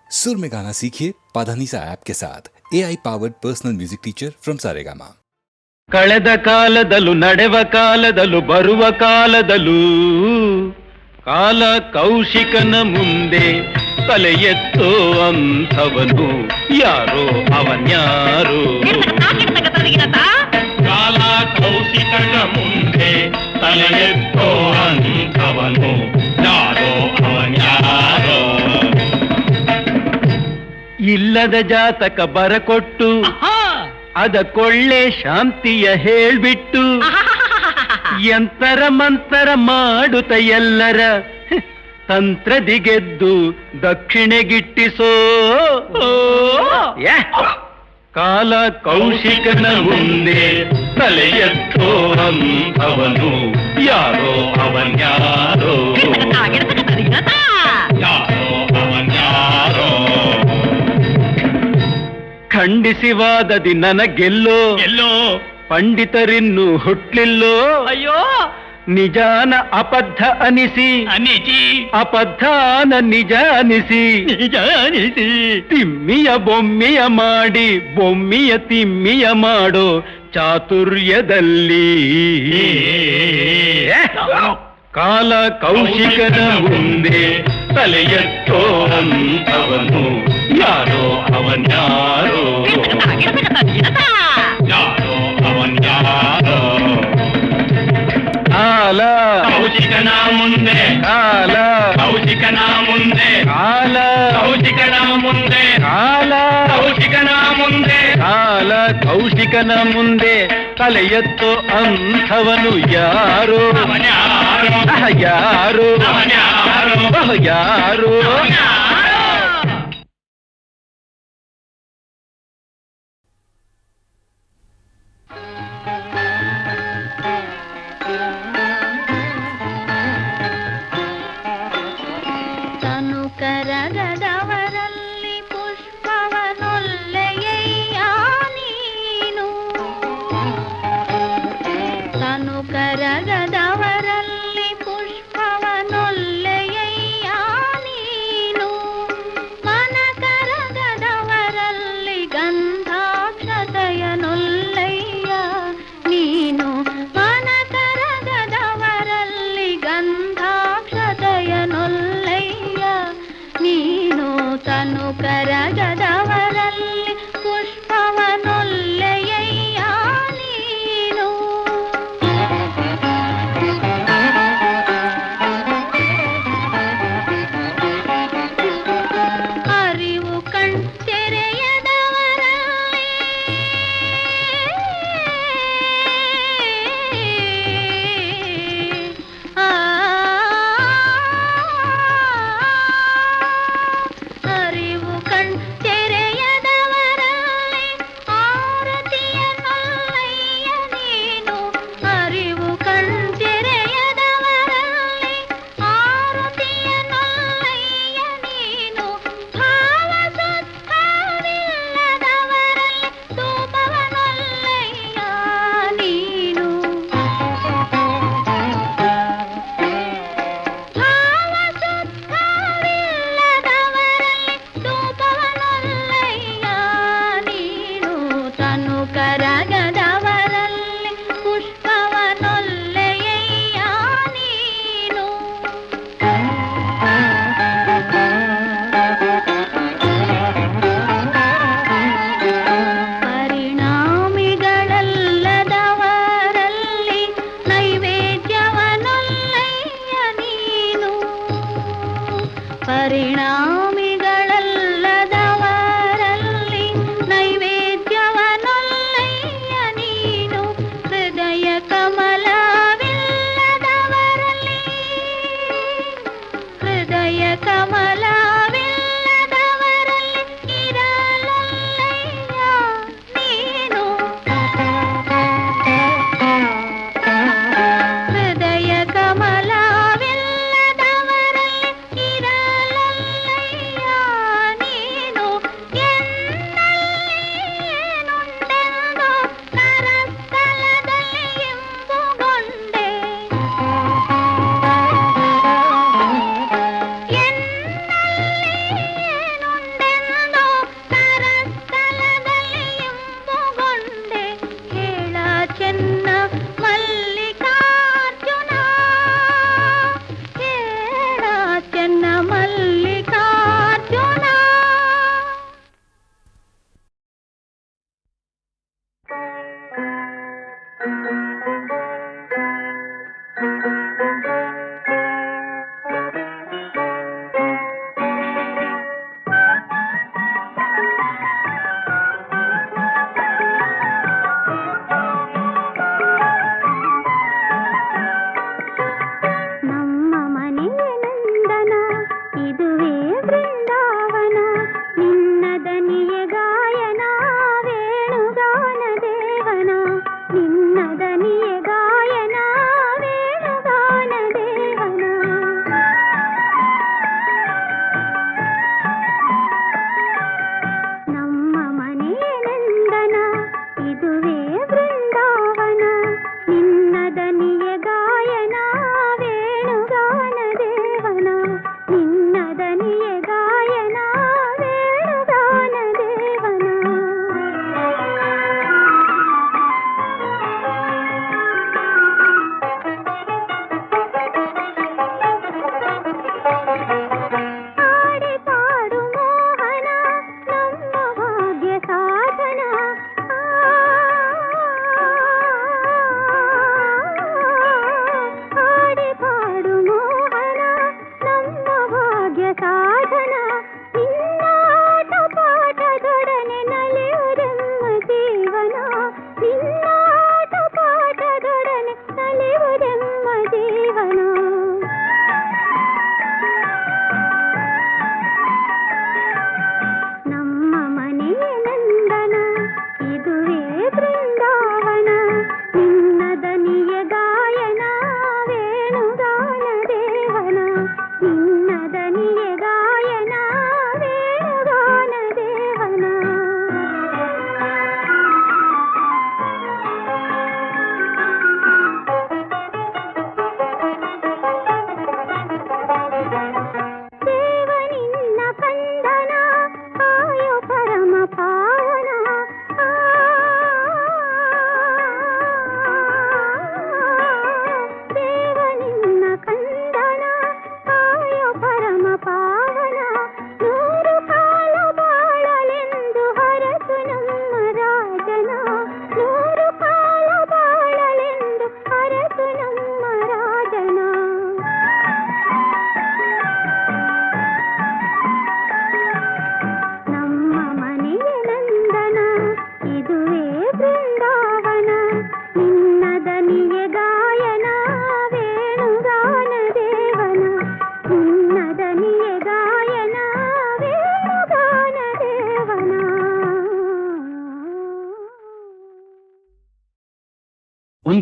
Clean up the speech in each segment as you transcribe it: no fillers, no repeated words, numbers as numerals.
सुर में गाना सीखिए पाधानीसा ऐप के साथ AI powered personal music teacher from Saregama. ಕಳೆದ ಕಾಲದಲ್ಲೂ ನಡೆವ ಕಾಲದಲ್ಲೂ ಬರುವ ಕಾಲದಲ್ಲೂ ಕಾಲ ಕೌಶಿಕನ ಮುಂದೆ ತಲೆ ಎತ್ತೋ ಅಂಥವನು ಯಾರೋ ಅವನ್ಯಾರೋ. ಕಾಲ ಕೌಶಿಕನ ಮುಂದೆ ತಲೆ ಎತ್ತೋ ಅಂಥವನು ಯಾರೋ ಅವನ್ಯಾರೋ. ಇಲ್ಲದ ಜಾತಕ ಬರಕೊಟ್ಟು ಅದಕ್ಕೊಳ್ಳೆ ಶಾಂತಿಯ ಹೇಳ್ಬಿಟ್ಟು ಯಂತರ ಮಂತರ ಮಾಡುತ್ತ ಎಲ್ಲರ ತಂತ್ರದಿಗೆದ್ದು ದಕ್ಷಿಣೆಗಿಟ್ಟಿಸೋ ಕಾಲ ಕೌಶಿಕನ ಮುಂದೆ ತಲೆ ಎತ್ತೋ ಅಂಥವನು ಯಾರೋ ಅವನ್ಯಾರೋ. ಯಾರೋ ಅವನ್ಯಾರೋ. ಖಂಡಿಸಿ ವಾದದಿ ನನಗೆಲ್ಲೋ ಎಲ್ಲೋ ಪಂಡಿತರಿನ್ನು ಹುಟ್ಲಿಲ್ಲೋ. ಅಯ್ಯೋ ನಿಜಾನ ಅಬದ್ಧ ಅನಿಸಿ ಅನಿಸಿ ಅಬದ್ಧಾನ ನಿಜ ಅನಿಸಿ ನಿಜ ಅನಿಸಿ ತಿಮ್ಮಿಯ ಬೊಮ್ಮಿಯ ಮಾಡಿ ಬೊಮ್ಮಿಯ ತಿಮ್ಮಿಯ ಮಾಡೋ ಚಾತುರ್ಯದಲ್ಲಿ ಕಾಲ ಕೌಶಿಕನ ಮುಂದೆ ತಲೆ ಎತ್ತೋ ಅಂಥವನು ಯಾರೋ ಅವನ್ಯಾರೋ. ಯಾರೋ ಅವನ್ಯಾರೋ. ಕಾಲ ಕೌಶಿಕನ ಮುಂದೆ ಕಾಲ ಕೌಶಿಕನ ಮುಂದೆ ಕಾಲ ಕೌಶಿಕನ ಮುಂದೆ ಕಾಲ ಕೌಶಿಕನ ಮುಂದೆ ಕಾಲ ಕೌಶಿಕನ ಮುಂದೆ ತಲೆ ಎತ್ತೋ ಅಂಥವನು ಯಾರೋ ಅವನ್ಯಾರೋ. ಯಾರೋ ಅವನ್ಯಾರೋ. ಯಾರೋ. ಕರಗದವರಲ್ಲಿ ಪುಷ್ಪವನೊಲ್ಲೆಯಯ್ಯ ನೀನು. ತನು ಕರಗದವರಲ್ಲಿ ಪುಷ್ಪವನೊಲ್ಲೆಯಯ್ಯ ನೀನು. ಮನ ಕರಗದವರಲ್ಲಿ ಗಂಧಾಕ್ಷತೆಯನೊಲ್ಲೆಯ್ಯ ನೀನು. ಮನ ಕರಗದವರಲ್ಲಿ ಗಂಧಾಕ್ಷತೆಯನೊಲ್ಲೆಯ್ಯ ನೀನು. ತನು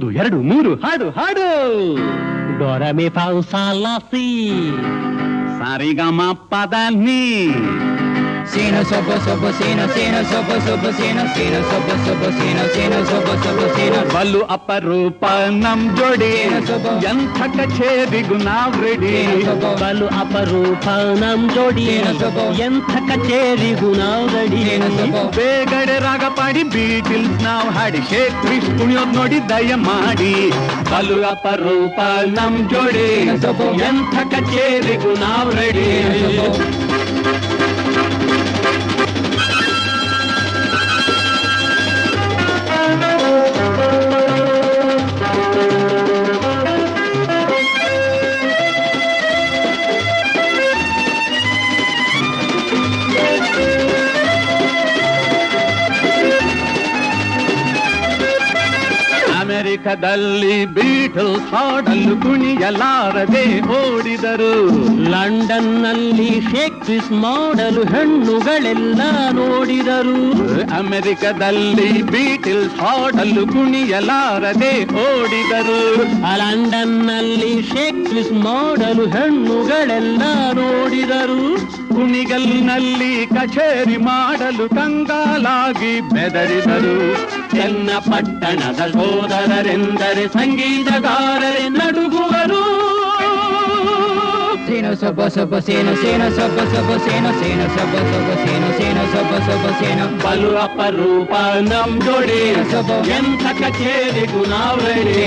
1 2 3 ಹಾಡು ಹಾಡು. ಡೋರಮಿ ಫಾವು ಸಾಲಾಸಿ Saregama ಪದನಿ Sino sobo sobo sino sino sobo sobo sino sino sobo sobo sino sino sobo sobo sino ಬಲು ಅಪರೂಪ ನಮ್ ಜೋಡಿ ಎಂಥ ಕಚೇರಿಗೂ ನಾವ್ ರೆಡಿ. ಬಲು ಅಪರೂಪ ನಮ್ ಜೋಡಿ ಎಂಥ ಕಚೇರಿಗೂ ನಾವ್ ರೆಡಿ. ಬೇಗಡೆ ರಾಗ ಪಾಡಿ ಬೀಟಿಲ್ಸ್ ನಾವ್ ಹಾಡಿ ಶೇಕ್ ವಿಶ್ ಕುಣಿಯೋದ್ ನೋಡಿ ದಯ ಮಾಡಿ. ಬಲು ಅಪರೂಪ ನಮ್ ಜೋಡಿ ಎಂಥ ಕಚೇರಿಗೂ ನಾವ್ ರೆಡಿ. ಅಮೆರಿಕದಲ್ಲಿ ಬೀಟಲ್ಸ್ ಹಾಡಲು ಕುಣಿಯಲಾರದೆ ಓಡಿದರು. ಲಂಡನ್ ನಲ್ಲಿ ಶೇಕ್ಸ್ಪಿಯರ್ ಮಾಡಲು ಹೆಣ್ಣುಗಳೆಲ್ಲ ನೋಡಿದರು. ಅಮೆರಿಕದಲ್ಲಿ ಬೀಟಲ್ಸ್ ಹಾಡಲು ಕುಣಿಯಲಾರದೆ ಓಡಿದರು. ಲಂಡನ್ ನಲ್ಲಿ ಶೇಕ್ಸ್ಪಿಯರ್ ಮಾಡಲು ಹೆಣ್ಣುಗಳೆಲ್ಲ ನೋಡಿದರು. ಕುಣಿಗಲ್ನಲ್ಲಿ ಕಚೇರಿ ಮಾಡಲು ಕಂಗಾಲಾಗಿ ಬೆದರಿದರು. ಚನ್ನಪಟ್ಟಣದ ಸೋದರರೆಂದರೆ ಸಂಗೀತಗಾರರೇ ನಡುಗುವರು. ಸೇನೋ ಸೊಬ್ಬ ಸೊಬ್ಬ ಸೇನೋ ಸೇನೋ ಸೊಬ್ಬ ಸೊಬ್ಬ ಸೇನೋ ಸೇನೋ ಸೊಬ್ಬ ಸೊಬ್ಬ ಸೇನೋ ಸೇನೋ ಸೊಬ್ಬ ಸೊಬ್ಬ ಸೇನೋ ಬಲು ಅಪರೂಪ ನಮ್ ಜೋಡಿ ಎಂಥ ಕಚೇರಿಗೂ ನಾವ್ ರೆಡಿ.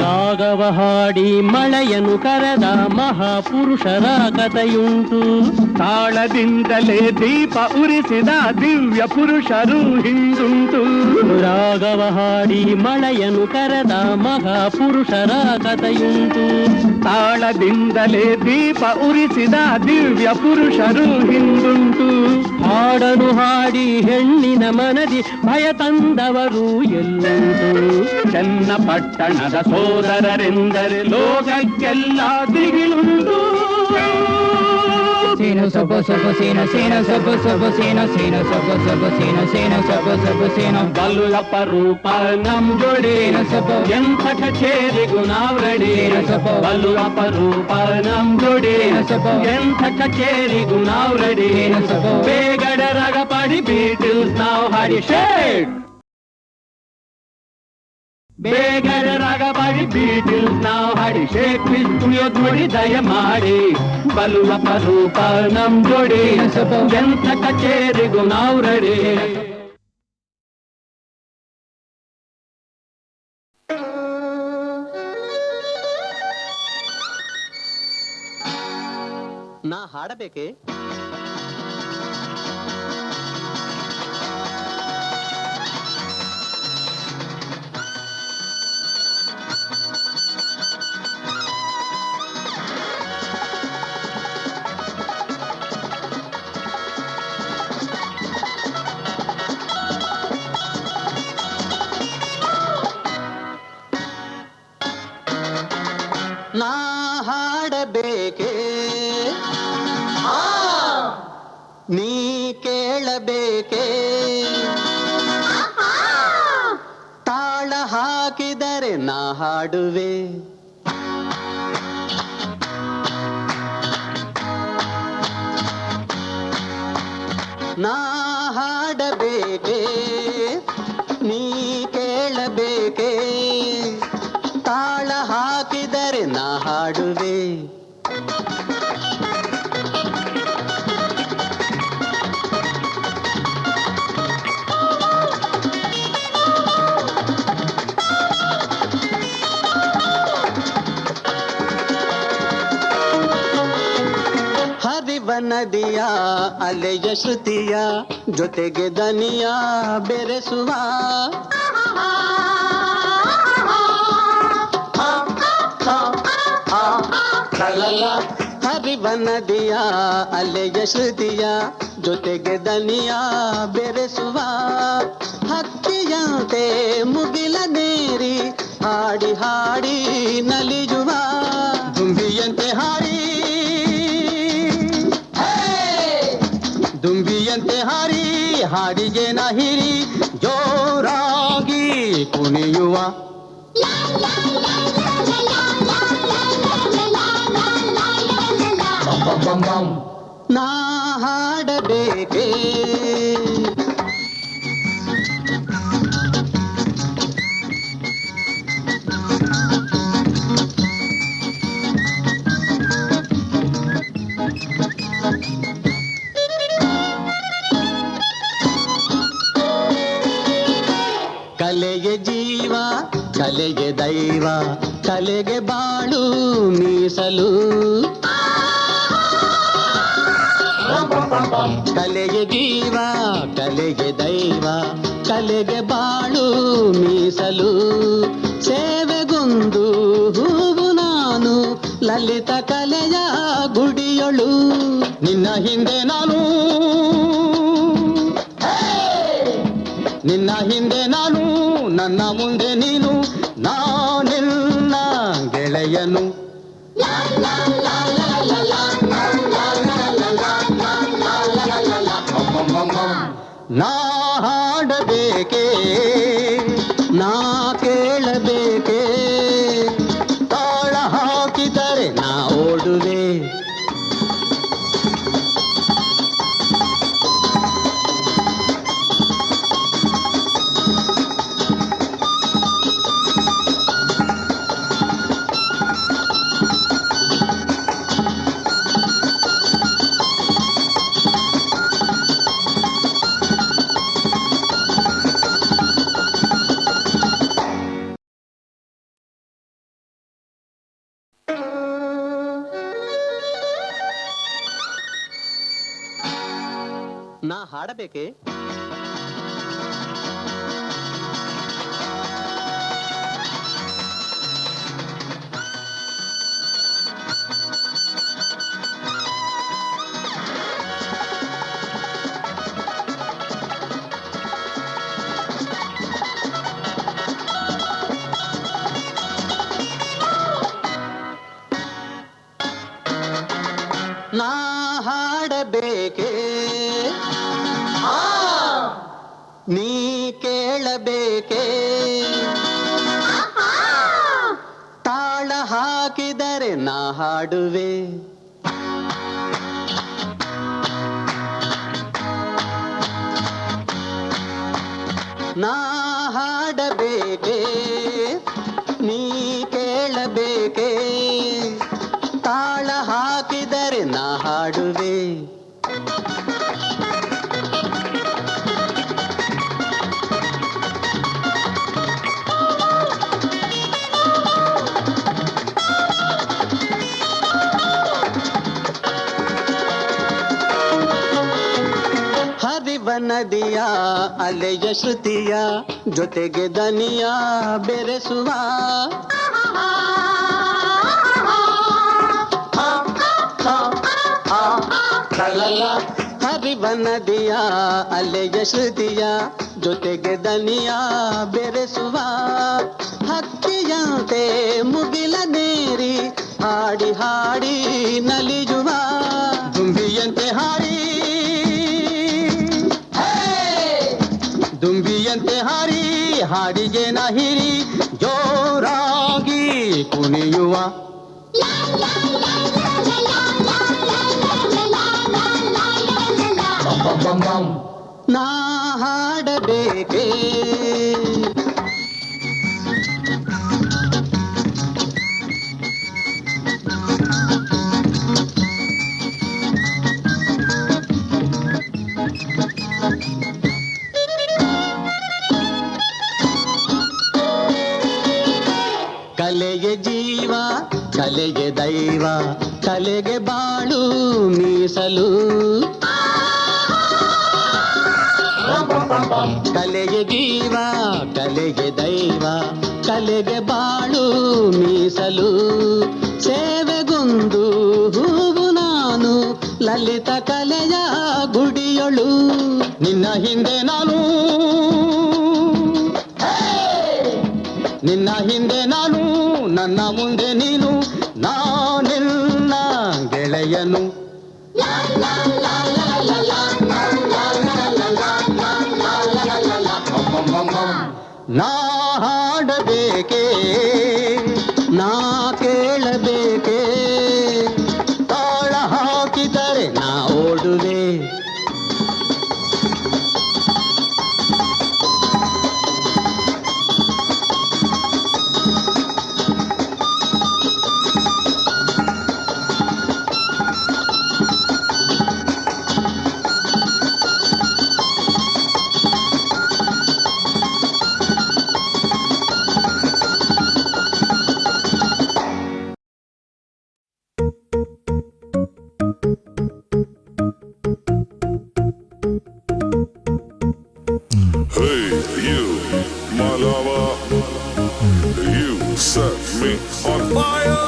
ರಾಗವ ಹಾಡಿ ಮಳೆಯನ್ನು ಕರೆದ ಮಹಾಪುರುಷರ ಕಥೆಯುಂಟು. ತಾಳದಿಂದಲೇ ದೀಪ ಉರಿಸಿದ ದಿವ್ಯ ಪುರುಷರು ಹಿಂದುಂಟು. ರಾಗವ ಹಾಡಿ ಮಳೆಯನ್ನು ಕರೆದ ಮಹಾಪುರುಷರ ಕಥೆಯುಂಟು. ತಾಳದಿಂದಲೇ ದೀಪ ಉರಿಸಿದ ದಿವ್ಯ ಪುರುಷರು ಹಿಂದುಂಟು. ಹಾಡನು ಹಾಡಿ ಹೆಣ್ಣಿನ ಮನದಿ ಭಯ ತಂದವರು ಎಲ್ಲುಂಟು. ಚನ್ನಪಟ್ಟಣದ ಸೋದರರೆಂದರೆ ಲೋಕಕ್ಕೆಲ್ಲ ದಿಗಿಲುಂಟು. ಸೇನೋ ಸೊಬ್ಬ ಸೊಬ್ಬ ಸೇನೋ ಸೇನೋ ಸೊಬ್ಬ ಸೊಬ್ಬ ಸೇನೋ ಸೇನೋ ಸೊಬ್ಬ ಸೊಬ್ಬ ಸೇನೋ ಸೇನೋ ಸೊಬ್ಬ ಸೊಬ್ಬ ಸೇನೋ ಬಲು ಅಪರೂಪ ನಮ್ ಜೋಡಿ ಎಂಥ ಕಚೇರಿಗೂ ನಾವ್ ರೆಡಿ. ಬಲು ಅಪರೂಪ ನಮ್ ಜೋಡಿ ಎಂಥ ಕಚೇರಿಗೂ ನಾವ್ ರೆಡಿ. ಬೇಗಡೆ ರಾಗ ಪಾಡಿ ಬೀಟಿಲ್ಸ್ ನಾವ್ ಹಾಡಿ ಶೇಕ್. ಬೇಗಡೆ ರಾಗ ಪಾಡಿ ಬೀಟಿಲ್ಸ್ ನಾವ್ ಹಾಡಿ ಶೇಕ್ ವಿಶ್ ಕುಣಿಯೋದ್ ನೋಡಿ ದಯ ಮಾಡಿ. ಬಲು ಅಪರೂಪ ನಮ್ ಜೋಡಿ ಎಂಥ ಕಚೇರಿಗೂ ನಾವ್ ರೆಡಿ. ನಾ ಹಾಡಬೇಕೆ? ನಾ ಹಾಡಬೇಕೆ? ನೀ ಕೇಳಬೇಕೆ? ತಾಳ ಹಾಕಿದರೆ ನಾ ಹಾಡುವೆ. ನಾ ಹಾಡಬೇಕೆ? ನೀ ಕೇಳಬೇಕೆ? ತಾಳ ಹಾಕಿದರೆ ನಾ ಹಾಡುವೆ. ಹರಿವ ನದಿಯ ಅಲೆಯ ಶ್ರುತಿಯ ಜೊತೆಗೆ ದನಿಯ ಬೆರೆಸುವ ಹರಿವ ನದಿಯ ಅಲೆಯ ಶ್ರುತಿಯ ಜೊತೆಗೆ ದನಿಯ ಬೆರೆಸುವ ಹಕ್ಕಿಯಂತೆ ಮುಗಿಲನೇರಿ ಹಾಡಿ ಹಾಡಿ ನಲಿಯುವ ದುಂಬಿಯಂತೆ ಹಾರಿ ದುಂಬಿಯಂತೆ ಹಾರಿ ಹಾಡಿಗೆ ನಹಿರಿ ಜೋರಾಗಿ ಕುಣಿಯುವ ನಾ ಹಾಡಬೇಕೇ ಕಲೆಗೆ ಜೀವ ಕಲೆಗೆ ದೈವ ಕಲೆಗೆ ಬಾಳು ಮೀಸಲು ಕಲೆಗೆ ಜೀವ ಕಲೆಗೆ ದೈವ ಕಲೆಗೆ ಬಾಳು ಮೀಸಲು ಸೇವೆಗೊಂದು ಹೂವು ನಾನು ಲಲಿತ ಕಲೆಯ ಗುಡಿಯೊಳು ನಿನ್ನ ಹಿಂದೆ ನಾನು ನಿನ್ನ ಹಿಂದೆ ನಾನು ನನ್ನ ಮುಂದೆ ನೀನು ನಾನೆಲ್ಲ ಗೆಳೆಯನು ನಾ ಹಾಡಬೇಕೇ ನಾ ಕೇಳಬೇಕೇ ತಾಳ ಹಾಕಿದರೆ ನಾ ಓಡುವೆ ನಾ ಹಾಡಬೇಕೆ ನಾ ಹಾಡಬೇಕೆ ನೀ ಕೇಳಬೇಕೆ ತಾಳ ಹಾಕಿದರೆ ನಾ ಹಾಡುವೆ ನಾ ಹಾಡಬೇಕೆ ನೀ ಕೇಳಬೇಕೆ ತಾಳ ಹಾಕಿದರೆ ನಾ ಹಾಡುವೆ ಹರಿವ ನದಿಯ ಅಲೆಯ ಶ್ರುತಿಯ ಜೊತೆಗೆ ದನಿಯ ಬೆರೆಸುವ ಹರಿವ ನದಿಯ ಅಲೆಯ ಶ್ರುತಿಯ ಜೊತೆಗೆ ದನಿಯ ಬೆರೆಸುವ ಹಕ್ಕಿಯಂತೆ ಮುಗಿಲನೇರಿ ಹಾಡಿ ಹಾಡಿ ನಲಿಯುವ ದುಂಬಿಯಂತೆ ಹಾರಿ ದುಂಬಿಯಂತೆ ಹಾರಿ ಹಾಡಿಗೆ ನಹಿರಿ ಜೋರಾಗಿ ಕುಣಿಯುವ ನಾ ಹಾಡಬೇಕೇ ಕಲೆಗೆ ಜೀವ ಕಲೆಗೆ ದೈವ ಕಲೆಗೆ ಬಾಳು ಮೀಸಲು ಕಲೆಗೆ ಜೀವ ಕಲೆಗೆ ದೈವ ಕಲೆಗೆ ಬಾಳು ಮೀಸಲು ಸೇವೆಗೊಂದು ಹೂವು ಲಲಿತ ಕಲೆಯ ಗುಡಿಯೊಳು ನಿನ್ನ ಹಿಂದೆ ನಾನು ನಿನ್ನ ಹಿಂದೆ ನಾನು ನನ್ನ ಮುಂದೆ ನೀನು ನಾನೆಲ್ಲ ಗೆಳೆಯನು ನಾ ಹಾಡಬೇಕೆ ನಾ ಕೇಳಬೇಕೆ ತಾಳ ಹಾಕಿದರೆ ನಾ ಓಡುವೆ Hey, you, my lover, you set me on fire.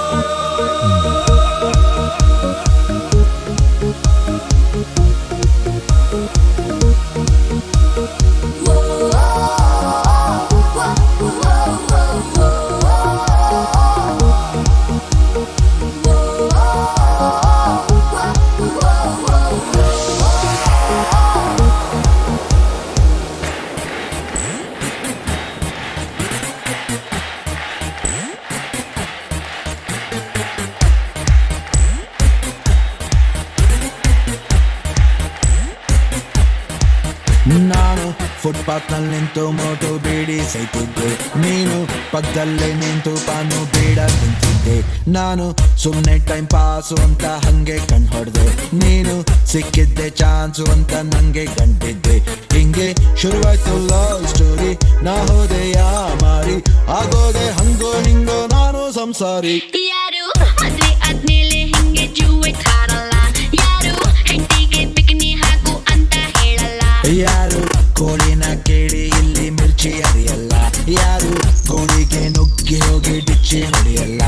ನಾನು ಫುಟ್ಪಾತ್ ನಲ್ಲಿ ನಿಂತು ಮೋಟು ಬೀಡಿ ಸೈತಿದ್ದೆ, ನೀನು ಪಕ್ಕದಲ್ಲೇ ನಿಂತು ಪಾನು ಬೀಡ ತಿಂತಿದ್ದೆ. ನಾನು ಸುಮ್ನೆ ಟೈಮ್ ಪಾಸು ಅಂತ ಹಂಗೆ ಕಣ್ ಹೊಡೆದೆ, ನೀನು ಸಿಕ್ಕಿದ್ದೆ ಚಾನ್ಸು ಅಂತ ನಂಗೆ ಕಂಡಿದ್ದೆ. ಹಿಂಗೆ ಶುರುವಾಯ್ತು ಲವ್ ಸ್ಟೋರಿ, ನಾ ಹೋದೆ ಯಾ ಮಾರಿ, ಆಗೋದೆ ಹಂಗೋ ಹಿಂಗೋ ನಾನು ಸಂಸಾರಿ. ಯಾರು ಮದ್ವೆ ಆದ್ಮೇಲೆ ಹಿಂಗೆ ಜೂವೆ ಕಾರಲ್ಲ, ಯಾರು ಹೆಂಡತಿಗೆ ಬಿಕಿನಿ ಹಾಕು ಅಂತ ಹೇಳಲ್ಲ, ಯಾರು ಕೋಳಿನ ಕೇಳಿ ಇಲ್ಲಿ ಮಿರ್ಚಿ ಹರಿಯಲ್ಲ, ಯಾರು ಗೋಳಿಗೆ ನುಗ್ಗಿ ಹೋಗಿ ಡಿಚ್ಚಿ ಹೊಡೆಯಲ್ಲ.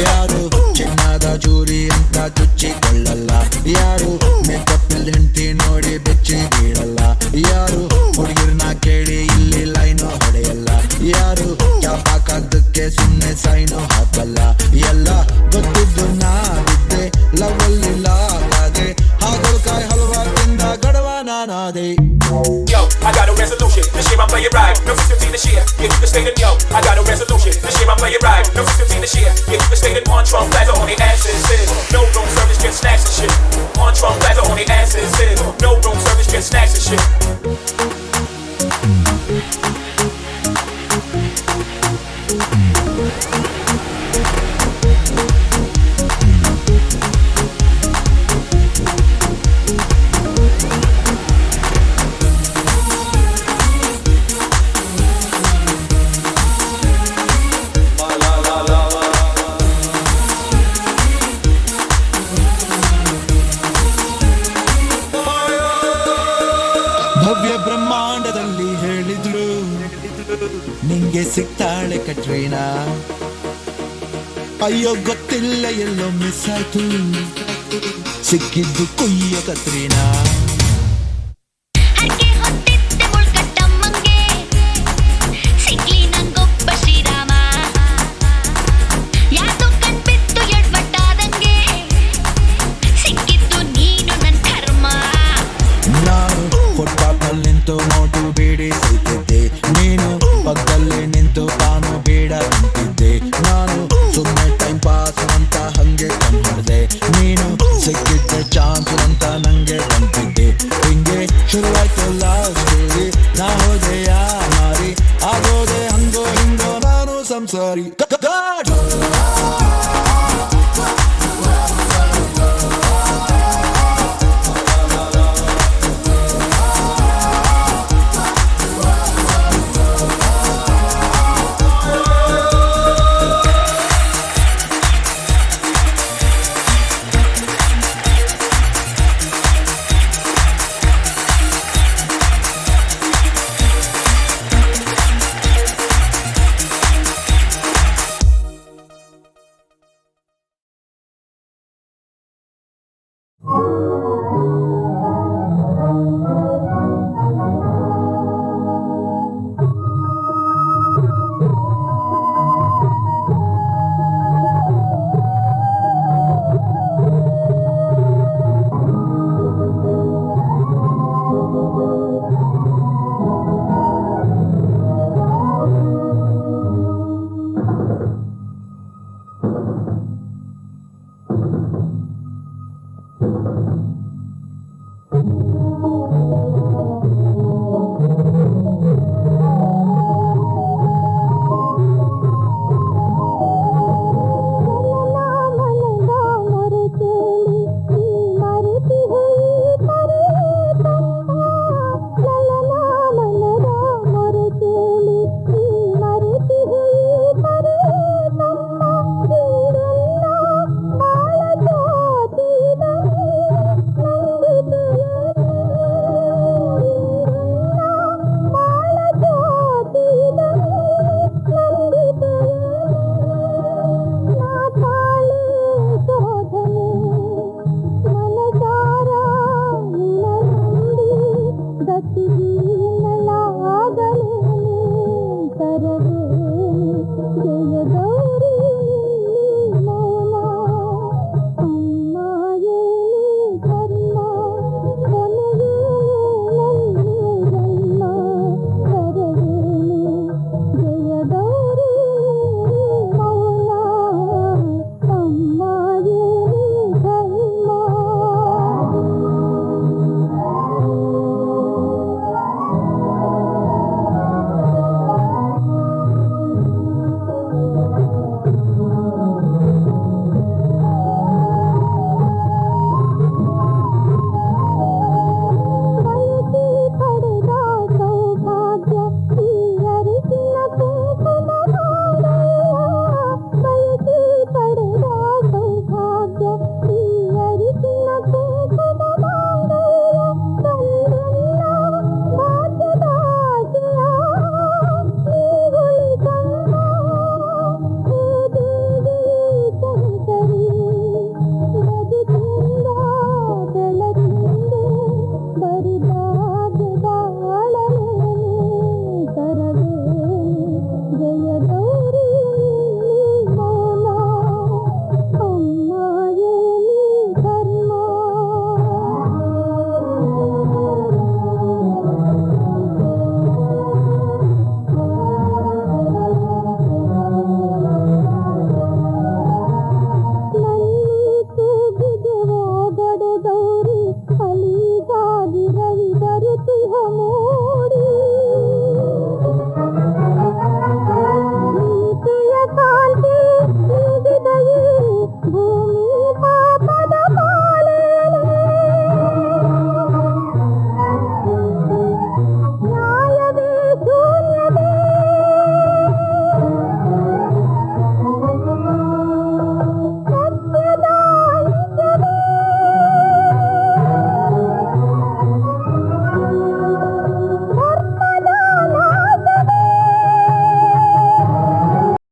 ಯಾರು ಚಿನ್ನದ ಚೂರಿ ಅಂತ ಚುಚ್ಚಿಕೊಳ್ಳಲ್ಲ, ಯಾರು ಮೇಕಪ್ ಇಲ್ಲಿ ಹೆಂಡತಿ ನೋಡಿ ಬೆಚ್ಚಿ ಬೀಳಲ್ಲ, ಯಾರು ಹುಡುಗಿರ್ನ ಕೇಳಿ ಇಲ್ಲಿ ಲೈನು ಹೊಡೆಯಲ್ಲ, ಯಾರು ಕ್ಯಾಪ್ ಹಾಕೋದಕ್ಕೆ ಸುಮ್ಮನೆ ಸೈನು ಹಾಕಲ್ಲ. ಎಲ್ಲ ಗೊತ್ತಿದ್ದು ನಾ ಬಿದ್ದೆ ಲವ್ ಅಲ್ಲಿ ಲಾಗಾದೆ, ಹಾಗಲಕಾಯಿ ಹಲ್ವಾ ತಿಂದ ಗಡವ ನಾನಾದೆ. Yo, I got a resolution. This year I'm playing right. No 15 this year. Yeah, you can stay in. Yo, I got a resolution. This year I'm playing right. No 15 this year. Yeah, you can stay in. On Trump plaza on the asses. No room service, just snacks and shit. On Trump plaza on the asses. No room service, just snacks and shit. ಭವ್ಯ ಬ್ರಹ್ಮಾಂಡದಲ್ಲಿ ಹೇಳಿದ್ರು ನಿಂಗೆ ಸಿಗ್ತಾಳೆ ಕಟ್ರೀನಾ, ಅಯ್ಯೋ ಗೊತ್ತಿಲ್ಲ ಎಲ್ಲೋ miss ಆಯ್ತು, ಸಿಕ್ಕಿದ್ದು ಕುಯ್ಯೋ ಕತ್ರೀನಾ. ಹರಕೆ ಹೊತ್ತಿದ್ದೆ ಮುಳ್ಕಟ್ಟಮ್ಮಂಗೆ, ಸಿಗ್ಲಿ ನಂಗೊಬ್ಬ ಶ್ರೀರಾಮ, ಯಾತೋ ಕಣ್ಬಿತ್ತು ಎಡ್ವಟ್ಟಾದಂಗೆ, ಸಿಕ್ಕಿದ್ದು ನೀನು ನನ್ ಕರ್ಮ. ನಾನು ಫುಟ್ಪಾತ್ ನಲ್ಲಿ ನಿಂತು ಮೋಟು ಬೀಡಿ ಸೈತಿದ್ದೆ, ನೀನು ಪಕ್ಕದಲ್ಲಿ ನಿಂತು ಪಾನು ಬೀಡ ತಿಂತಿದ್ದೆ. ನಾನು ಸುಮ್ಮನೆ ಟೈಮ್ ಪಾಸ್ ಅಂತ ಹಂಗೆ ಕಣ್ ಹೊಡೆದೆ, ನೀನು ಸಿಕ್ಕಿದ್ದೆ ಚಾನ್ಸ್ ಅಂತ ನಂಗೆ ಕಂತಿದ್ದೆ. ಹಿಂಗೆ ಶುರುವಾಯ್ತು ಲವ್ ಸ್ಟೋರಿ, ನಾ ಹೋದೆ ಯಾ ಮಾರಿ, ಆಗೋದೆ ಹಂಗೋ ಹಿಂಗೋ ನಾನು ಸಂಸಾರಿ. Thank you.